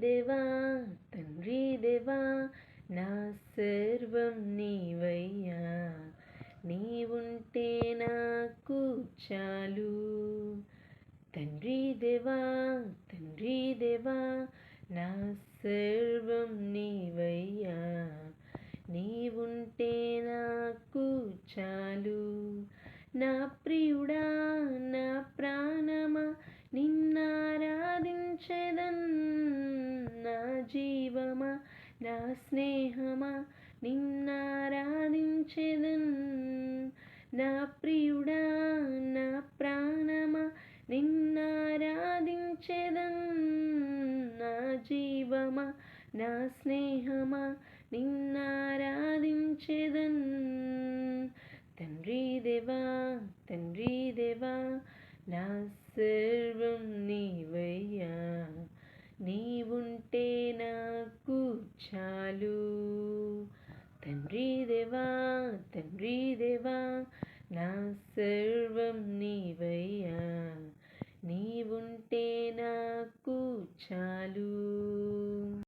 దేవా తండ్రి దేవా నా సర్వం నీవయ్యా, నీవుంటే నాకు చాలు. తండ్రి దేవా నా సర్వం నీవయ్యా, నీవుంటే నాకు చాలు. నా ప్రియుడా నా ప్రాణమా నిన్నారాధించెదన్, నా జీవమా నా స్నేహమా నిన్నారాధించెదన్. నా ప్రియుడా నా ప్రాణమా నిన్నారాధించెదన్, నా జీవమా నా స్నేహమా నిన్నారాధించెదన్. తండ్రి దేవా నా సర్వం నీవయ్యా, నీవుంటే నాకు చాలు. తండ్రి దేవా నా సర్వం నీవయ్యా, నీవుంటే నాకు చాలు.